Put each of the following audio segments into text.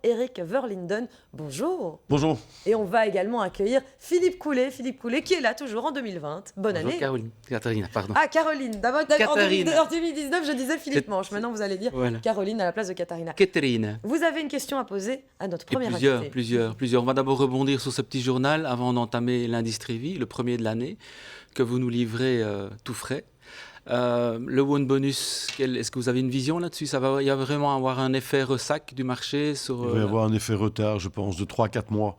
Eric Verlinden, bonjour. Bonjour. Et on va également accueillir Philippe Coulet qui est là toujours en 2020. Bonne Bonjour année. Caroline, Catherine, pardon. Ah, Caroline. D'abord, Catherine. en 2019, je disais Philippe Manche. Maintenant, vous allez dire Voilà. Caroline à la place de Katharina. Catherine. Vous avez une question à poser à notre Et première invitée. plusieurs. On va d'abord rebondir sur ce petit journal avant d'entamer l'indice Trévi, le premier de l'année, que vous nous livrez tout frais. Le One Bonus, est-ce que vous avez une vision là-dessus? Il y a vraiment avoir un effet ressac du marché sur... Il va y avoir un effet retard, je pense, de 3-4 mois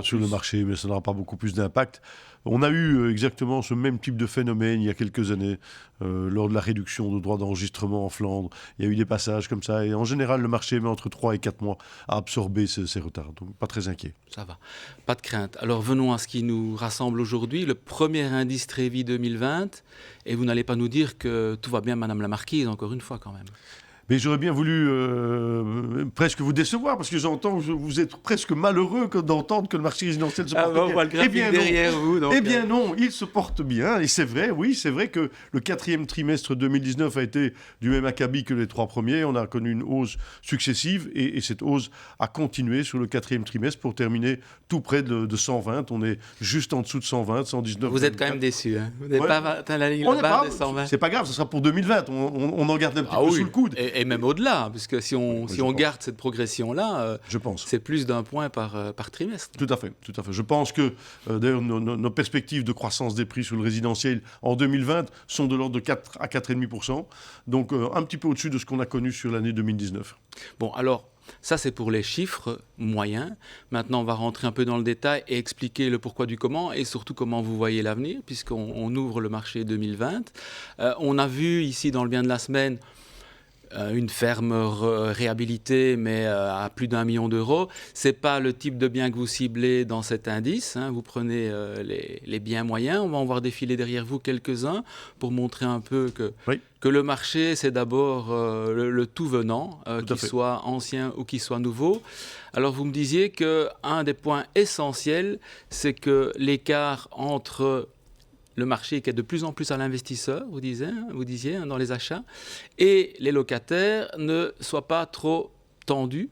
sur le marché, mais ça n'aura pas beaucoup plus d'impact. On a eu exactement ce même type de phénomène il y a quelques années, lors de la réduction de droits d'enregistrement en Flandre. Il y a eu des passages comme ça, et en général, le marché met entre 3 et 4 mois à absorber ces retards. Donc, pas très inquiet. Ça va, pas de crainte. Alors venons à ce qui nous rassemble aujourd'hui, le premier indice Trévi 2020. Et vous n'allez pas nous dire que tout va bien, Madame la Marquise, encore une fois quand même. Mais j'aurais bien voulu presque vous décevoir, parce que j'entends que vous êtes presque malheureux d'entendre que le marché résidentiel se porte bien. On voit le graphique derrière vous. Donc, eh bien non, il se porte bien. Et c'est vrai, oui, c'est vrai que le 4e trimestre 2019 a été du même acabit que les 3 premiers. On a connu une hausse successive, et cette hausse a continué sur le 4e trimestre pour terminer tout près de 120. On est juste en dessous de 120, 119. Vous êtes quand même déçus. Hein. Vous n'avez pas atteint la ligne barre des 120. C'est pas grave, ce sera pour 2020. On en garde un petit peu sous le coude. Et même au-delà, puisque si on garde cette progression-là, je pense. C'est plus d'un point par trimestre. Tout à fait. Je pense que d'ailleurs nos perspectives de croissance des prix sur le résidentiel en 2020 sont de l'ordre de 4 à 4,5%, donc un petit peu au-dessus de ce qu'on a connu sur l'année 2019. Bon, alors, ça c'est pour les chiffres moyens. Maintenant, on va rentrer un peu dans le détail et expliquer le pourquoi du comment, et surtout comment vous voyez l'avenir, puisqu'on ouvre le marché 2020. On a vu ici dans le bien de la semaine une ferme réhabilitée, mais à plus d'1 million d'euros. Ce n'est pas le type de bien que vous ciblez dans cet indice. Hein. Vous prenez les biens moyens. On va en voir défiler derrière vous quelques-uns pour montrer un peu que le marché, c'est d'abord le tout venant, qu'il soit ancien ou qu'il soit nouveau. Alors, vous me disiez qu'un des points essentiels, c'est que l'écart entre le marché qui est de plus en plus à l'investisseur, vous disiez dans les achats, et les locataires ne soient pas trop tendus,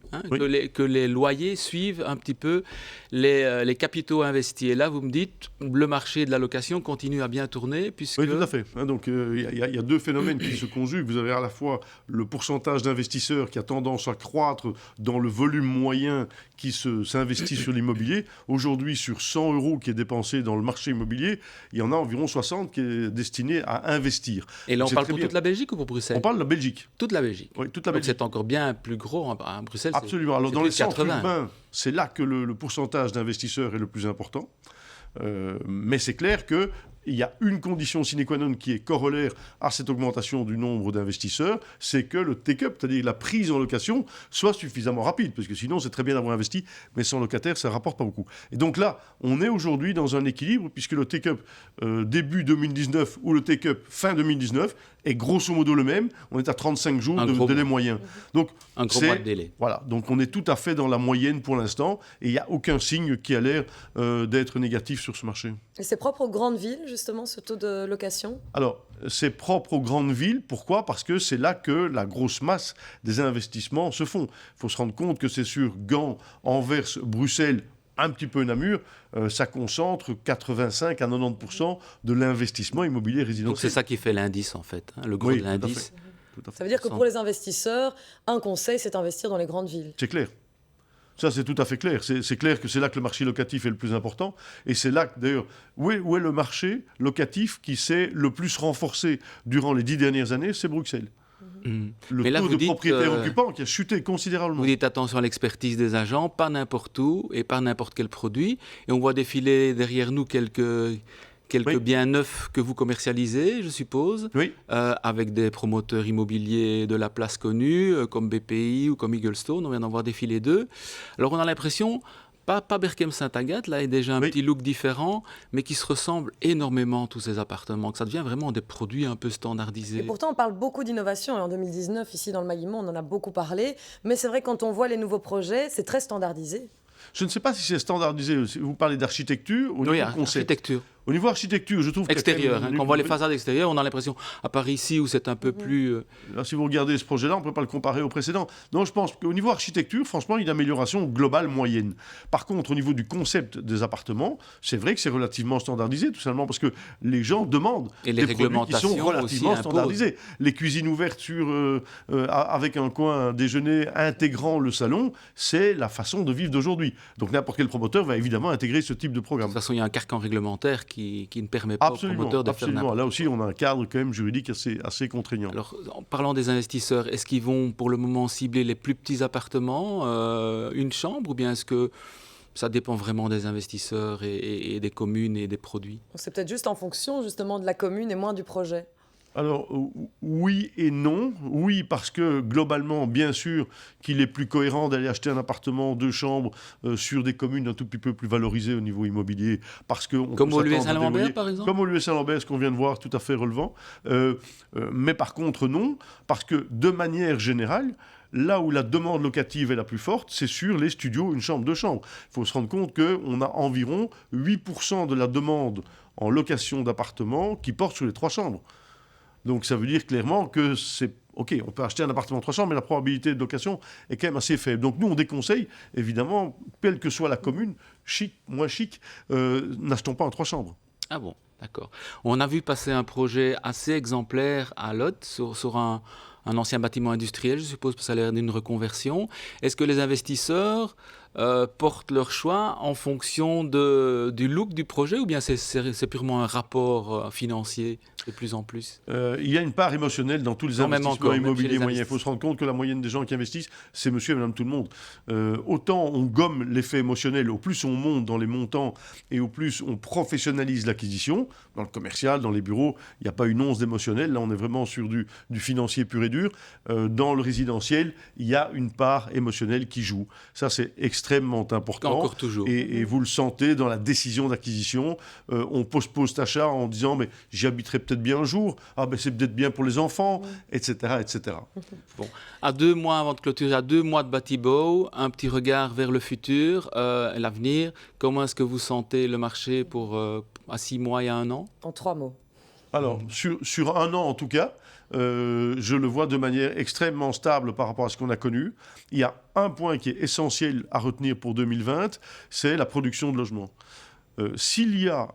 que les loyers suivent un petit peu les capitaux investis. Et là, vous me dites, le marché de la location continue à bien tourner, puisque... Oui, tout à fait. Donc, il y a deux phénomènes qui se conjuguent. Vous avez à la fois le pourcentage d'investisseurs qui a tendance à croître dans le volume moyen qui s'investit sur l'immobilier. Aujourd'hui, sur 100 € qui est dépensé dans le marché immobilier, il y en a environ 60 qui est destiné à investir. Et là, on parle pour toute la Belgique ou pour Bruxelles? On parle de la Belgique. Toute la Belgique. Oui, toute la Belgique. Donc, c'est encore bien plus gros à Bruxelles. Absolument. Alors, dans les centres urbains, c'est là que le pourcentage d'investisseurs est le plus important. Mais c'est clair qu'il y a une condition sine qua non qui est corollaire à cette augmentation du nombre d'investisseurs, c'est que le take-up, c'est-à-dire la prise en location, soit suffisamment rapide, parce que sinon c'est très bien d'avoir investi, mais sans locataire, ça ne rapporte pas beaucoup. Et donc là, on est aujourd'hui dans un équilibre, puisque le take-up début 2019 ou le take-up fin 2019 est grosso modo le même. On est à 35 jours de délai moyen. Donc, un gros mois de délai. Voilà, donc on est tout à fait dans la moyenne pour l'instant, et il n'y a aucun signe qui a l'air d'être négatif sur ce marché. Et c'est propre aux grandes villes, justement, ce taux de location? Alors, c'est propre aux grandes villes. Pourquoi? Parce que c'est là que la grosse masse des investissements se font. Il faut se rendre compte que c'est sur Gand, Anvers, Bruxelles, un petit peu Namur, ça concentre 85 à 90% de l'investissement immobilier résidentiel. Donc c'est ça qui fait l'indice, en fait, le gros de l'indice. Ça veut dire que pour les investisseurs, un conseil, c'est d'investir dans les grandes villes. C'est clair. Ça, c'est tout à fait clair. C'est clair que c'est là que le marché locatif est le plus important. Et c'est là que, d'ailleurs, où est le marché locatif qui s'est le plus renforcé durant les 10 dernières années? C'est Bruxelles. Le taux de propriétaires occupants qui a chuté considérablement. Vous dites attention à l'expertise des agents, pas n'importe où et pas n'importe quel produit. Et on voit défiler derrière nous quelques biens neufs que vous commercialisez, je suppose, avec des promoteurs immobiliers de la place connus, comme BPI ou comme Eaglestone. On vient d'en voir défiler 2. Alors on a l'impression... Pas Berchem-Saint-Agathe, là, il y a déjà un petit look différent, mais qui se ressemblent énormément, tous ces appartements, que ça devient vraiment des produits un peu standardisés. Et pourtant, on parle beaucoup d'innovation. Et en 2019, ici, dans le Maguimont, on en a beaucoup parlé. Mais c'est vrai, quand on voit les nouveaux projets, c'est très standardisé. Je ne sais pas si c'est standardisé. Vous parlez d'architecture ou de concept. Architecture. Au niveau architecture, je trouve extérieur, quand on voit les façades extérieures, on a l'impression, à part ici où c'est un peu plus... Là, si vous regardez ce projet-là, on ne peut pas le comparer au précédent. Non, je pense qu'au niveau architecture, franchement, il y a une amélioration globale moyenne. Par contre, au niveau du concept des appartements, c'est vrai que c'est relativement standardisé, tout simplement parce que les gens demandent et les des produits qui sont relativement standardisés. Les cuisines ouvertes avec un coin déjeuner intégrant le salon, c'est la façon de vivre d'aujourd'hui. Donc n'importe quel promoteur va évidemment intégrer ce type de programme. De toute façon, il y a un carcan réglementaire qui ne permet pas aux promoteurs de faire n'importe quoi. Là aussi, on a un cadre quand même juridique assez contraignant. Alors, en parlant des investisseurs, est-ce qu'ils vont pour le moment cibler les plus petits appartements, une chambre, ou bien est-ce que ça dépend vraiment des investisseurs et des communes et des produits? C'est peut-être juste en fonction justement de la commune et moins du projet. Alors, oui et non. Oui, parce que globalement, bien sûr, qu'il est plus cohérent d'aller acheter un appartement 2 chambres sur des communes un tout petit peu plus valorisées au niveau immobilier. Parce que comme au Lué-Saint-Lambert, par exemple? Comme au Lué-Saint-Lambert, ce qu'on vient de voir, tout à fait relevant. Mais par contre, non, parce que de manière générale, là où la demande locative est la plus forte, c'est sur les studios, une chambre, 2 chambres. Il faut se rendre compte qu'on a environ 8% de la demande en location d'appartements qui porte sur les 3 chambres. Donc ça veut dire clairement que c'est... OK, on peut acheter un appartement 3 chambres, mais la probabilité de location est quand même assez faible. Donc nous, on déconseille, évidemment, quelle que soit la commune, chic, moins chic, n'achetons pas un 3 chambres. Ah bon, d'accord. On a vu passer un projet assez exemplaire à Lot sur un ancien bâtiment industriel, je suppose, parce que ça a l'air d'une reconversion. Est-ce que les investisseurs portent leur choix en fonction du look du projet, ou bien c'est purement un rapport financier de plus en plus? Il y a une part émotionnelle dans tous les investissements immobiliers moyens. Il faut se rendre compte que la moyenne des gens qui investissent, c'est monsieur et madame tout le monde. Autant on gomme l'effet émotionnel, au plus on monte dans les montants et au plus on professionnalise l'acquisition. Dans le commercial, dans les bureaux, il n'y a pas une once d'émotionnel. Là, on est vraiment sur du financier pur et dur. Dans le résidentiel, il y a une part émotionnelle qui joue. Ça, c'est extrêmement important. Encore toujours. Et vous le sentez dans la décision d'acquisition. On postpose cet achat en disant mais j'y habiterai peut-être bien un jour. Ah ben c'est peut-être bien pour les enfants, etc., etc. Bon, à 2 mois avant de clôturer, à 2 mois de Batibo, un petit regard vers le futur, l'avenir. Comment est-ce que vous sentez le marché pour à 6 mois et à 1 an? En 3 mots. Alors, sur 1 an en tout cas, je le vois de manière extrêmement stable par rapport à ce qu'on a connu. Il y a un point qui est essentiel à retenir pour 2020, c'est la production de logements. S'il y a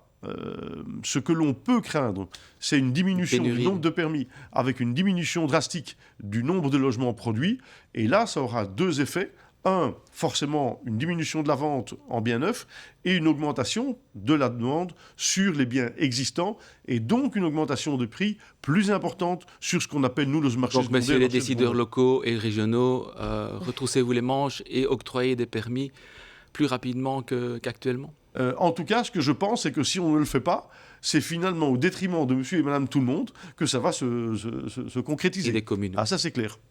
ce que l'on peut craindre, c'est une diminution du nombre de permis, avec une diminution drastique du nombre de logements produits. Et là, ça aura 2 effets. Un, forcément, une diminution de la vente en biens neufs et une augmentation de la demande sur les biens existants et donc une augmentation de prix plus importante sur ce qu'on appelle, nous, le marché secondaire. Donc, messieurs les décideurs locaux et régionaux, retroussez-vous les manches et octroyez des permis plus rapidement qu'actuellement? En tout cas, ce que je pense, c'est que si on ne le fait pas, c'est finalement au détriment de monsieur et madame tout le monde que ça va se concrétiser. Et des communes. Ah, ça, c'est clair.